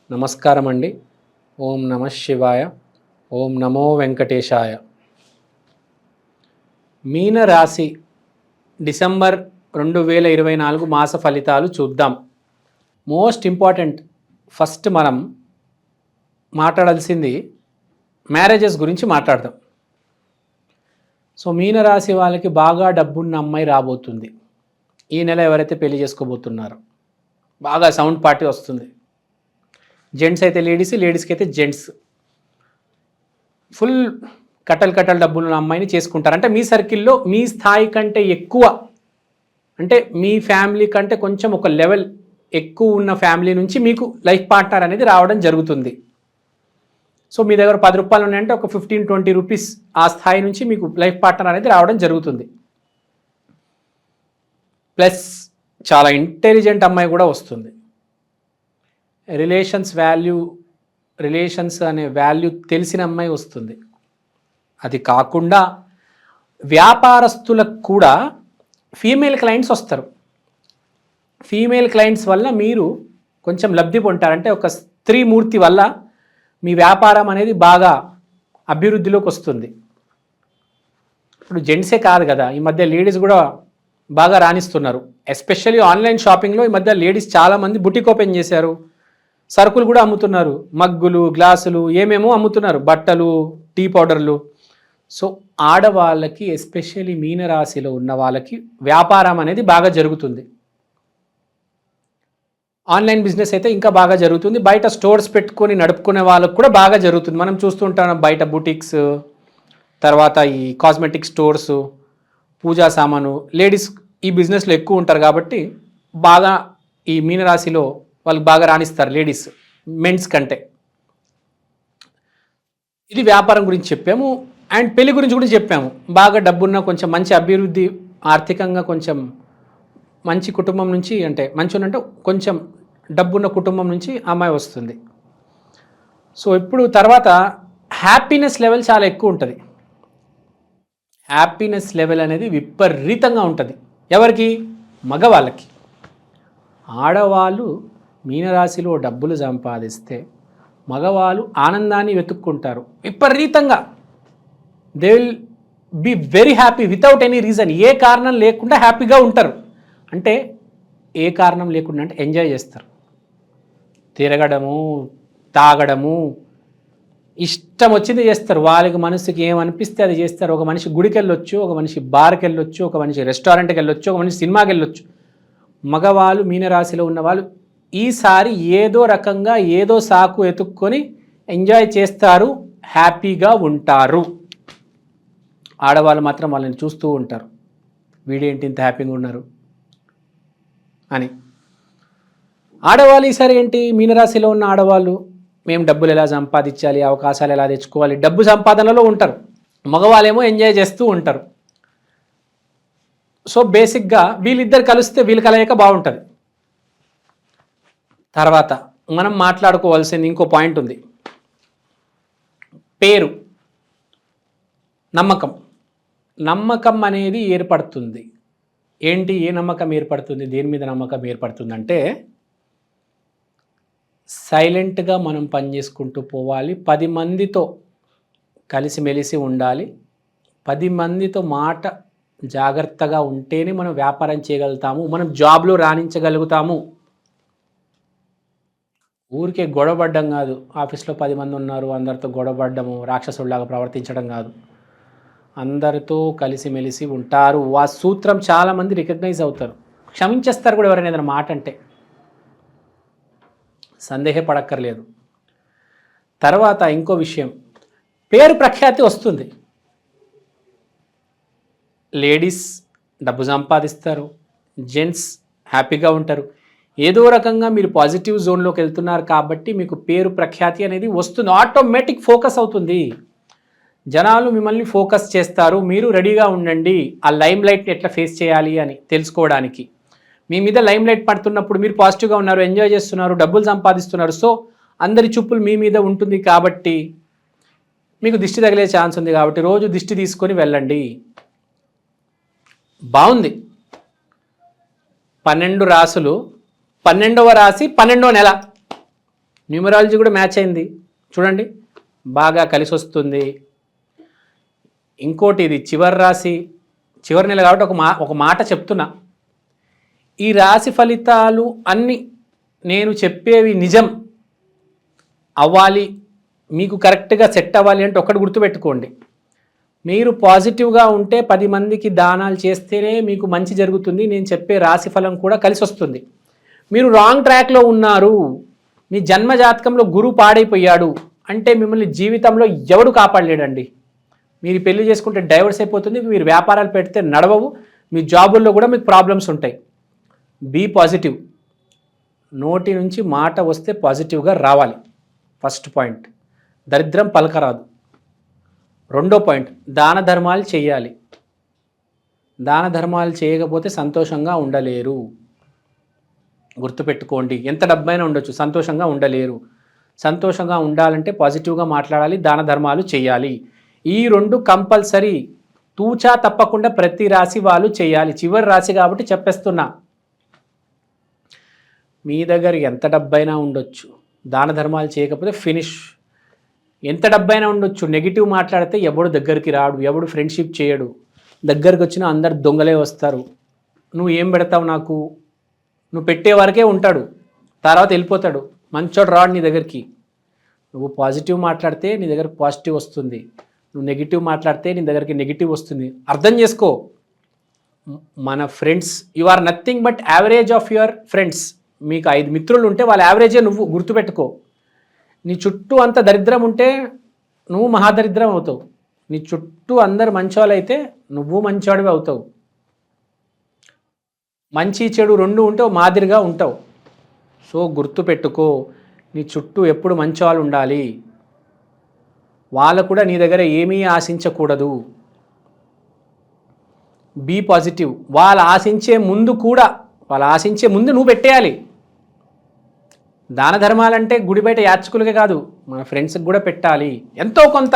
నమస్కారం అండి. ఓం నమ శివాయ. ఓం నమో వెంకటేశాయ. మీన రాశి డిసెంబర్ 2024 మాస ఫలితాలు చూద్దాం. మోస్ట్ ఇంపార్టెంట్, ఫస్ట్ మనం మాట్లాడాల్సింది మ్యారేజెస్ గురించి మాట్లాడదాం. సో మీనరాశి వాళ్ళకి బాగా డబ్బున్న అమ్మాయి రాబోతుంది. ఈ నెల ఎవరైతే పెళ్లి చేసుకోబోతున్నారో బాగా సౌండ్ పార్టీ వస్తుంది. జెంట్స్ అయితే లేడీస్, లేడీస్కి అయితే జెంట్స్. ఫుల్ కట్టలు డబ్బులు అమ్మాయిని చేసుకుంటారు. అంటే మీ సర్కిల్లో మీ స్థాయి కంటే ఎక్కువ, అంటే మీ ఫ్యామిలీ కంటే కొంచెం ఒక లెవెల్ ఎక్కువ ఉన్న ఫ్యామిలీ నుంచి మీకు లైఫ్ పార్ట్నర్ అనేది రావడం జరుగుతుంది. సో మీ దగ్గర 10 రూపాయలు ఉన్నాయంటే ఒక 15-20 రూపీస్ ఆ స్థాయి నుంచి మీకు లైఫ్ పార్ట్నర్ అనేది రావడం జరుగుతుంది. ప్లస్ చాలా ఇంటెలిజెంట్ అమ్మాయి కూడా వస్తుంది. రిలేషన్స్ అనే వాల్యూ తెలిసిన అమ్మాయి వస్తుంది. అది కాకుండా వ్యాపారస్తులకు కూడా ఫీమేల్ క్లయింట్స్ వస్తారు. ఫీమేల్ క్లయింట్స్ వల్ల మీరు కొంచెం లబ్ధి పొందుతారంటే ఒక స్త్రీమూర్తి వల్ల మీ వ్యాపారం అనేది బాగా అభివృద్ధిలోకి వస్తుంది. ఇప్పుడు జెంట్సే కాదు కదా, ఈ మధ్య లేడీస్ కూడా బాగా రాణిస్తున్నారు. ఎస్పెషల్లీ ఆన్లైన్ షాపింగ్లో ఈ మధ్య లేడీస్ చాలామంది బుటిక్ ఓపెన్ చేశారు. సరుకులు కూడా అమ్ముతున్నారు. మగ్గులు, గ్లాసులు, ఏమేమో అమ్ముతున్నారు. బట్టలు, టీ పౌడర్లు. సో ఆడవాళ్ళకి, ఎస్పెషల్లీ మీనరాశిలో ఉన్న వాళ్ళకి వ్యాపారం అనేది బాగా జరుగుతుంది. ఆన్లైన్ బిజినెస్ అయితే ఇంకా బాగా జరుగుతుంది. బయట స్టోర్స్ పెట్టుకొని నడుపుకునే వాళ్ళకు కూడా బాగా జరుగుతుంది. మనం చూస్తుంటాం బయట బుటిక్స్, తర్వాత ఈ కాస్మెటిక్ స్టోర్స్, పూజా సామాను. లేడీస్ ఈ బిజినెస్లో ఎక్కువ ఉంటారు కాబట్టి బాగా ఈ మీనరాశిలో వాళ్ళు బాగా రాణిస్తారు లేడీస్, మెన్స్ కంటే. ఇది వ్యాపారం గురించి చెప్పాము. అండ్ పెళ్లి గురించి కూడా చెప్పాము. బాగా డబ్బున్న, కొంచెం మంచి అభివృద్ధి, ఆర్థికంగా కొంచెం మంచి కుటుంబం నుంచి, అంటే మంచి ఉన్నట్టు కొంచెం డబ్బున్న కుటుంబం నుంచి అమ్మాయి వస్తుంది. సో ఇప్పుడు తర్వాత హ్యాపీనెస్ లెవెల్ చాలా ఎక్కువ ఉంటుంది. హ్యాపీనెస్ లెవెల్ అనేది విపరీతంగా ఉంటుంది. ఎవరికి? మగవాళ్ళకి. ఆడవాళ్ళు మీనరాశిలో డబ్బులు సంపాదిస్తే మగవాళ్ళు ఆనందాన్ని వెతుక్కుంటారు విపరీతంగా. They will be very happy without any reason. ఏ కారణం లేకుండా హ్యాపీగా ఉంటారు. అంటే ఏ కారణం లేకుండా అంటే ఎంజాయ్ చేస్తారు. తిరగడము, తాగడము, ఇష్టం వచ్చింది చేస్తారు. వాళ్ళకి మనసుకి ఏమనిపిస్తే అది చేస్తారు. ఒక మనిషి గుడికి వెళ్ళొచ్చు, ఒక మనిషి బార్కి వెళ్ళొచ్చు, ఒక మనిషి రెస్టారెంట్కి వెళ్ళొచ్చు, ఒక మనిషి సినిమాకి వెళ్ళొచ్చు. మగవాళ్ళు, మీనరాశిలో ఉన్నవాళ్ళు ఈసారి ఏదో రకంగా ఏదో సాకు ఎతుక్కొని ఎంజాయ్ చేస్తారు, హ్యాపీగా ఉంటారు. ఆడవాళ్ళు మాత్రం వాళ్ళని చూస్తూ ఉంటారు, వీడేంటి ఇంత హ్యాపీగా ఉన్నారు అని. ఆడవాళ్ళు ఈసారి ఏంటి, మీనరాశిలో ఉన్న ఆడవాళ్ళు మేము డబ్బులు ఎలా సంపాదించాలి, అవకాశాలు ఎలా తెచ్చుకోవాలి, డబ్బు సంపాదనలో ఉంటారు. మగవాళ్ళేమో ఎంజాయ్ చేస్తూ ఉంటారు. సో బేసిక్గా వీళ్ళిద్దరు కలిస్తే వీళ్ళు కలయిక బాగుంటుంది. తర్వాత మనం మాట్లాడుకోవాల్సింది ఇంకో పాయింట్ ఉంది. పేరు, నమ్మకం. నమ్మకం అనేది ఏర్పడుతుంది. ఏంటి, ఏ నమ్మకం ఏర్పడుతుంది, దేని మీద నమ్మకం ఏర్పడుతుంది అంటే సైలెంట్గా మనం పని చేసుకుంటూ పోవాలి. 10 మందితో కలిసిమెలిసి ఉండాలి. 10 మందితో మాట జాగ్రత్తగా ఉంటేనే మనం వ్యాపారం చేయగలుగుతాము, మనం జాబ్లో రాణించగలుగుతాము. ఊరికే గొడవపడ్డం కాదు. ఆఫీస్లో 10 మంది ఉన్నారు, అందరితో గొడవపడ్డము, రాక్షసుడిలాగా ప్రవర్తించడం కాదు. అందరితో కలిసిమెలిసి ఉంటారు. ఆ సూత్రం చాలామంది రికగ్నైజ్ అవుతారు, క్షమించేస్తారు కూడా ఎవరైనా ఏదైనా మాట అంటే. సందేహపడక్కర్లేదు. తర్వాత ఇంకో విషయం, పేరు ప్రఖ్యాతి వస్తుంది. లేడీస్ డబ్బు సంపాదిస్తారు, జెంట్స్ హ్యాపీగా ఉంటారు. ఏదో రకంగా మీరు పాజిటివ్ జోన్లోకి వెళ్తున్నారు కాబట్టి మీకు పేరు ప్రఖ్యాతి అనేది వస్తుంది. ఆటోమేటిక్ ఫోకస్ అవుతుంది. జనాలు మిమ్మల్ని ఫోకస్ చేస్తారు. మీరు రెడీగా ఉండండి ఆ లైమ్ లైట్ని ఎట్లా ఫేస్ చేయాలి అని తెలుసుకోవడానికి. మీ మీద లైమ్ లైట్ పడుతున్నప్పుడు మీరు పాజిటివ్గా ఉన్నారు, ఎంజాయ్ చేస్తున్నారు, డబ్బులు సంపాదిస్తున్నారు. సో అందరి చూపులు మీ మీద ఉంటుంది కాబట్టి మీకు దిష్టి తగిలే ఛాన్స్ ఉంది. కాబట్టి రోజు దిష్టి తీసుకొని వెళ్ళండి. బాగుంది. 12 రాసులు, 12వ రాశి 12వ నెల. న్యూమరాలజీ కూడా మ్యాచ్ అయింది చూడండి, బాగా కలిసి వస్తుంది. ఇంకోటి ఇది చివరి రాశి, చివరి నెల కాబట్టి ఒక మాట చెప్తున్నా. ఈ రాశి ఫలితాలు అన్నీ నేను చెప్పేవి నిజం అవ్వాలి, మీకు కరెక్ట్గా సెట్ అవ్వాలి అంటే ఒకటి గుర్తుపెట్టుకోండి, మీరు పాజిటివ్గా ఉంటే 10 మందికి దానాలు చేస్తేనే మీకు మంచి జరుగుతుంది. నేను చెప్పే రాశి ఫలం కూడా కలిసి వస్తుంది. మీరు రాంగ్ ట్రాక్లో ఉన్నారు, మీ జన్మ జాతకంలో గురువు పాడైపోయాడు అంటే మిమ్మల్ని జీవితంలో ఎవడు కాపాడలేడండి. మీరు పెళ్లి చేసుకుంటే డైవర్స్ అయిపోతుంది, మీరు వ్యాపారాలు పెడితే నడవవు, మీ జాబుల్లో కూడా మీకు ప్రాబ్లమ్స్ ఉంటాయి. Be positive. నోటి నుంచి మాట వస్తే పాజిటివ్గా రావాలి, ఫస్ట్ పాయింట్. దరిద్రం పలకరాదు. రెండో పాయింట్, దాన ధర్మాలు చేయాలి. దాన ధర్మాలు చేయకపోతే సంతోషంగా ఉండలేరు. గుర్తుపెట్టుకోండి, ఎంత డబ్బైనా ఉండొచ్చు, సంతోషంగా ఉండలేరు. సంతోషంగా ఉండాలంటే పాజిటివ్గా మాట్లాడాలి, దాన ధర్మాలు చేయాలి. ఈ 2 కంపల్సరీ, తూచా తప్పకుండా ప్రతి రాశి వాళ్ళు చేయాలి. చివరి రాశి కాబట్టి చెప్పేస్తున్నా. మీ దగ్గర ఎంత డబ్బైనా ఉండొచ్చు, దాన ధర్మాలు చేయకపోతే ఫినిష్. ఎంత డబ్బైనా ఉండొచ్చు, నెగిటివ్ మాట్లాడితే ఎవడు దగ్గరికి రాడు, ఎవడు ఫ్రెండ్షిప్ చేయడు. దగ్గరికి వచ్చినా అందరు దొంగలే వస్తారు. నువ్వు ఏం పెడతావు నాకు, నువ్వు పెట్టే వరకే ఉంటాడు, తర్వాత వెళ్ళిపోతాడు. మంచోడు రాడు నీ దగ్గరికి. నువ్వు పాజిటివ్ మాట్లాడితే నీ దగ్గరకు పాజిటివ్ వస్తుంది, నువ్వు నెగిటివ్ మాట్లాడితే నీ దగ్గరికి నెగిటివ్ వస్తుంది. అర్థం చేసుకో. మన friends, you are nothing but average of your friends. మీకు 5 మిత్రులు ఉంటే వాళ్ళ యావరేజే నువ్వు, గుర్తుపెట్టుకో. నీ చుట్టూ అంత దరిద్రం ఉంటే నువ్వు మహాదరిద్రం అవుతావు. నీ చుట్టూ అందరు మంచోళ్ళు అయితే నువ్వు మంచోడివి అవుతావు. మంచి చెడు 2 ఉంటే మాదిరిగా ఉంటావు. సో గుర్తుపెట్టుకో, నీ చుట్టూ ఎప్పుడు మంచోళ్ళు ఉండాలి. వాళ్ళు కూడా నీ దగ్గర ఏమీ ఆశించకూడదు. Be positive. వాళ్ళు ఆశించే ముందు నువ్వు పెట్టేయాలి. దాన ధర్మాలంటే గుడి బయట యాచకులకే కాదు, మన ఫ్రెండ్స్కి కూడా పెట్టాలి. ఎంతో కొంత,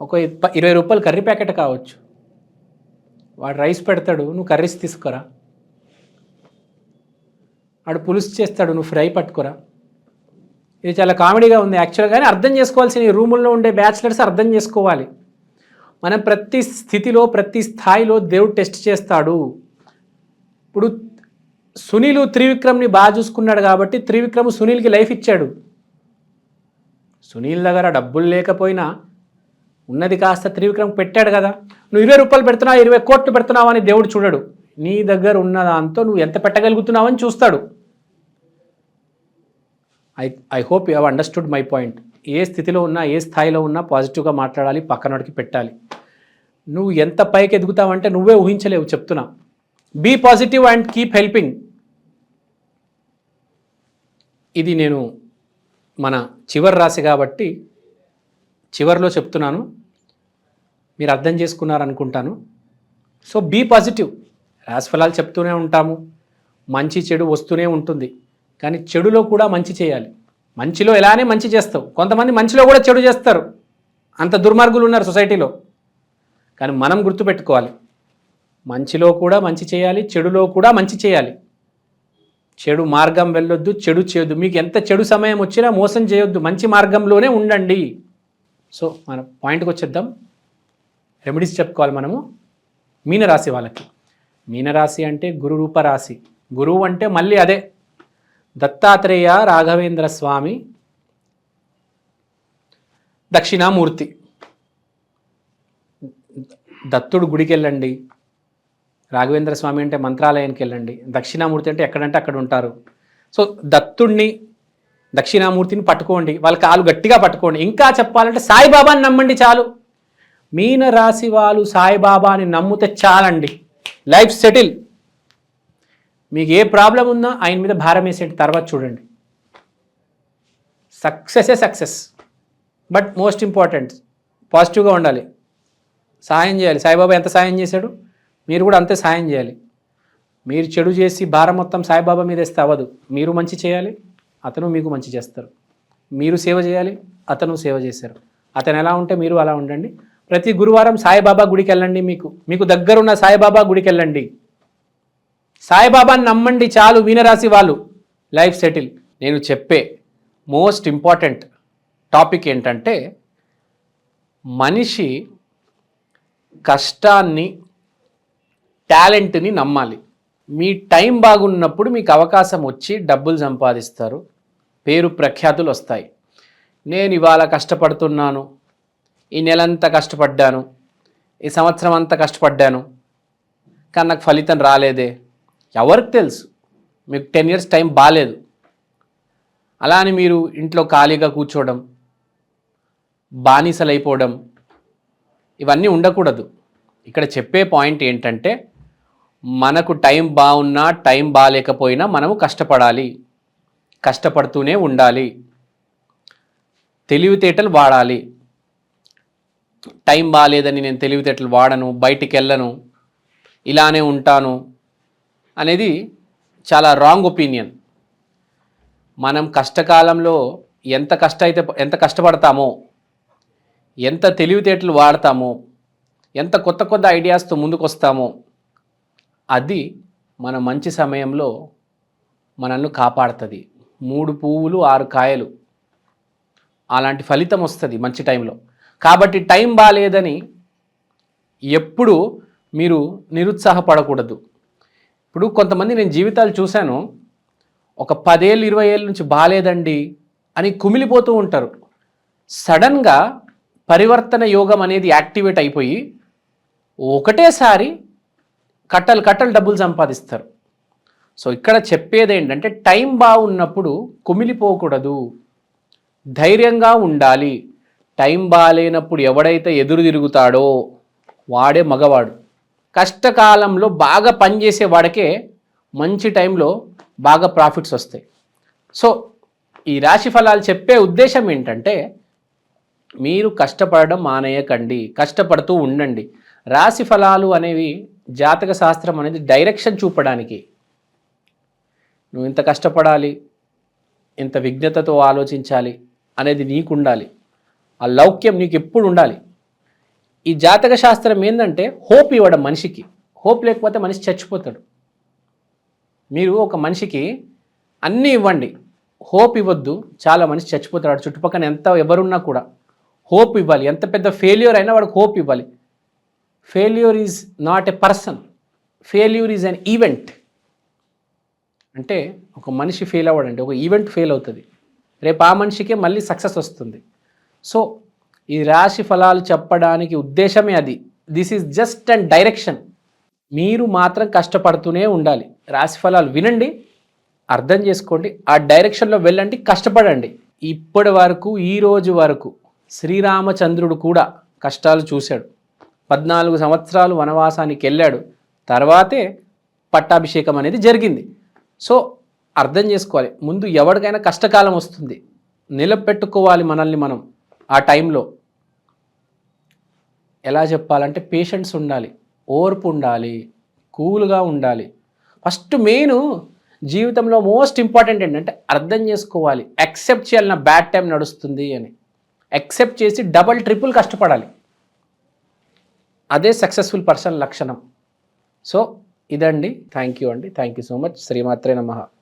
ఒక 20 రూపాయలు కర్రీ ప్యాకెట్ కావచ్చు, వాడు రైస్ పెడతాడు, నువ్వు కర్రీస్ తీసుకురా. వాడు పులుసు చేస్తాడు, నువ్వు ఫ్రై పట్టుకురా. ఇది చాలా కామెడీగా ఉంది యాక్చువల్గా, కానీ అర్థం చేసుకోవాల్సిన ఈ రూముల్లో ఉండే బ్యాచిలర్స్ అర్థం చేసుకోవాలి. మనం ప్రతి స్థితిలో, ప్రతి స్థాయిలో దేవుడు టెస్ట్ చేస్తాడు. ఇప్పుడు సునీల్ త్రివిక్రమ్ని బాగా చూసుకున్నాడు కాబట్టి త్రివిక్రమ్ సునీల్కి లైఫ్ ఇచ్చాడు. సునీల్ దగ్గర డబ్బులు లేకపోయినా ఉన్నది కాస్త త్రివిక్రమ్ పెట్టాడు కదా. నువ్వు 20 రూపాయలు పెడుతున్నావు, 20 కోట్లు పెడుతున్నావు అని దేవుడు చూడడు. నీ దగ్గర ఉన్న దాంతో నువ్వు ఎంత పెట్టగలుగుతున్నావు అని చూస్తాడు. I hope you have understood my point. ఏ స్థితిలో ఉన్నా, ఏ స్థాయిలో ఉన్నా పాజిటివ్గా మాట్లాడాలి, పక్కనోడికి పెట్టాలి. నువ్వు ఎంత పైకి ఎదుగుతావంటే నువ్వే ఊహించలేవు, చెప్తున్నా. Be positive and keep helping. ఇది నేను మన చివరి రాశి కాబట్టి చివరిలో చెప్తున్నాను, మీరు అర్థం చేసుకున్నారనుకుంటాను. So be positive. రాశి ఫలాలు చెప్తూనే ఉంటాము, మంచి చెడు వస్తూనే ఉంటుంది, కానీ చెడులో కూడా మంచి చేయాలి. మంచిలో ఎలానే మంచి చేస్తావు, కొంతమంది మంచిలో కూడా చెడు చేస్తారు, అంత దుర్మార్గులు ఉన్నారు సొసైటీలో. కానీ మనం గుర్తుపెట్టుకోవాలి, మంచిలో కూడా మంచి చేయాలి, చెడులో కూడా మంచి చేయాలి. చెడు మార్గం వెళ్ళొద్దు, చెడు చేయొద్దు. మీకు ఎంత చెడు సమయం వచ్చినా మోసం చేయొద్దు, మంచి మార్గంలోనే ఉండండి. సో మన పాయింట్కి వచ్చేద్దాం. రెమెడీస్ చెప్పుకోవాలి మనము. మీనరాశి వాళ్ళకి, మీనరాశి అంటే గురు రూప రాశి. గురువు అంటే మళ్ళీ అదే దత్తాత్రేయ రాఘవేంద్ర స్వామి దక్షిణామూర్తి. దత్తుడు గుడికి వెళ్ళండి, రాఘవేంద్ర స్వామి అంటే మంత్రాలయానికి వెళ్ళండి, దక్షిణామూర్తి అంటే ఎక్కడంటే అక్కడ ఉంటారు. సో దత్తుడిని, దక్షిణామూర్తిని పట్టుకోండి, వాళ్ళ కాలు గట్టిగా పట్టుకోండి. ఇంకా చెప్పాలంటే సాయిబాబాని నమ్మండి చాలు. మీనరాశి వాళ్ళు సాయిబాబాని నమ్మితే చాలండి, లైఫ్ సెటిల్. మీకు ఏ ప్రాబ్లం ఉన్నా ఆయన మీద భారం వేసేటి, తర్వాత చూడండి, సక్సెస్. బట్ మోస్ట్ ఇంపార్టెంట్ పాజిటివ్గా ఉండాలి, సాయం చేయాలి. సాయిబాబా ఎంత సాయం చేశాడు, మీరు కూడా అంతే సాయం చేయాలి. మీరు చెడు చేసి భారం మొత్తం సాయిబాబా మీద వేస్తే అవ్వదు. మీరు మంచి చేయాలి, అతను మీకు మంచి చేస్తారు. మీరు సేవ చేయాలి, అతను సేవ చేశారు. అతను ఎలా ఉంటే మీరు అలా ఉండండి. ప్రతి గురువారం సాయిబాబా గుడికి వెళ్ళండి, మీకు దగ్గరున్న సాయిబాబా గుడికి వెళ్ళండి. సాయిబాబాని నమ్మండి చాలు మీనరాశి వాళ్ళు, లైఫ్ సెటిల్. నేను చెప్పే మోస్ట్ ఇంపార్టెంట్ టాపిక్ ఏంటంటే మనిషి కష్టాన్ని, టాలెంట్ని నమ్మాలి. మీ టైం బాగున్నప్పుడు మీకు అవకాశం వచ్చి డబ్బులు సంపాదిస్తారు, పేరు ప్రఖ్యాతులు వస్తాయి. నేను ఇవాళ కష్టపడుతున్నాను, ఈ నెలంతా కష్టపడ్డాను, ఈ సంవత్సరం అంతా కష్టపడ్డాను, కానీ నాకు ఫలితం రాలేదే. ఎవరికి తెలుసు? మీకు 10 years టైం బాగాలేదు. అలా అని మీరు ఇంట్లో ఖాళీగా కూర్చోవడం, బానిసలైపోవడం ఇవన్నీ ఉండకూడదు. ఇక్కడ చెప్పే పాయింట్ ఏంటంటే మనకు టైం బాగున్నా టైం బాగాలేకపోయినా మనము కష్టపడాలి, కష్టపడుతూనే ఉండాలి, తెలివితేటలు వాడాలి. టైం బాగాలేదని నేను తెలివితేటలు వాడను, బయటికి వెళ్ళను, ఇలానే ఉంటాను అనేది చాలా రాంగ్ ఒపీనియన్. మనం కష్టకాలంలో ఎంత కష్టపడతామో, ఎంత తెలివితేటలు వాడతామో, ఎంత కొత్త కొత్త ఐడియాస్తో ముందుకు వస్తామో అది మన మంచి సమయంలో మనల్ని కాపాడుతుంది. 3 పువ్వులు 6 కాయలు అలాంటి ఫలితం వస్తుంది మంచి టైంలో. కాబట్టి టైం బాగాలేదని ఎప్పుడు మీరు నిరుత్సాహపడకూడదు. ఇప్పుడు కొంతమంది నేను జీవితాలు చూశాను, ఒక 10 ఏళ్ళు 20 ఏళ్ళ నుంచి బాగాలేదండి అని కుమిలిపోతూ ఉంటారు. సడన్గా పరివర్తన యోగం అనేది యాక్టివేట్ అయిపోయి ఒకటేసారి కట్టలు డబ్బులు సంపాదిస్తారు. సో ఇక్కడ చెప్పేది ఏంటంటే టైం బాగున్నప్పుడు కుమిలిపోకూడదు, ధైర్యంగా ఉండాలి. టైం బాగాలేనప్పుడు ఎవడైతే ఎదురు తిరుగుతాడో వాడే మగవాడు. కష్టకాలంలో బాగా పనిచేసే వాడికే మంచి టైంలో బాగా ప్రాఫిట్స్ వస్తాయి. సో ఈ రాశి ఫలాలు చెప్పే ఉద్దేశం ఏంటంటే మీరు కష్టపడడం మానేయకండి, కష్టపడుతూ ఉండండి. రాశి ఫలాలు అనేవి, జాతక శాస్త్రం అనేది డైరెక్షన్ చూపడానికి. నువ్వు ఇంత కష్టపడాలి, ఇంత విజ్ఞతతో ఆలోచించాలి అనేది నీకు ఉండాలి. ఆ లౌక్యం నీకు ఎప్పుడు ఉండాలి. ఈ జాతక శాస్త్రం ఏంటంటే హోప్ ఇవ్వడం మనిషికి. హోప్ లేకపోతే మనిషి చచ్చిపోతాడు. మీరు ఒక మనిషికి అన్నీ ఇవ్వండి, హోప్ ఇవ్వద్దు, చాలా మనిషి చచ్చిపోతాడు. చుట్టుపక్కల ఎంత ఎవరున్నా కూడా హోప్ ఇవ్వాలి. ఎంత పెద్ద ఫెయిల్యూర్ అయినా వాడికి హోప్ ఇవ్వాలి. Failure is not a person, failure is an event. అంటే ఒక మనిషి ఫెయిల్ అవ్వడండి, ఒక ఈవెంట్ ఫెయిల్ అవుతుంది, రేపు ఆ మనిషికే మళ్ళీ సక్సెస్ వస్తుంది. సో ఈ రాశి ఫలాలు చెప్పడానికి ఉద్దేశమే అది. This is just and direction. మీరు మాత్రం కష్టపడుతూనే ఉండాలి. రాశి ఫలాలు వినండి, అర్థం చేసుకోండి, ఆ డైరెక్షన్లో వెళ్ళండి, కష్టపడండి. ఇప్పటి వరకు, ఈరోజు వరకు శ్రీరామచంద్రుడు కూడా కష్టాలు చూశాడు. 14 సంవత్సరాలు వనవాసానికి వెళ్ళాడు, తర్వాతే పట్టాభిషేకం అనేది జరిగింది. సో అర్థం చేసుకోవాలి, ముందు ఎవరికైనా కష్టకాలం వస్తుంది, నిలబెట్టుకోవాలి మనల్ని మనం. ఆ టైంలో ఎలా చెప్పాలంటే పేషెన్స్ ఉండాలి, ఓర్పు ఉండాలి, కూల్గా ఉండాలి. ఫస్ట్ మెయిన్ జీవితంలో మోస్ట్ ఇంపార్టెంట్ ఏంటంటే అర్థం చేసుకోవాలి, యాక్సెప్ట్ చేయాలి. నా బ్యాడ్ టైం నడుస్తుంది అని యాక్సెప్ట్ చేసి డబల్ ట్రిపుల్ కష్టపడాలి. అదే సక్సెస్ఫుల్ పర్సన్ లక్షణం. సో ఇదండి. థ్యాంక్ యూ అండి. Thank you so much. శ్రీమాత్రే నమః.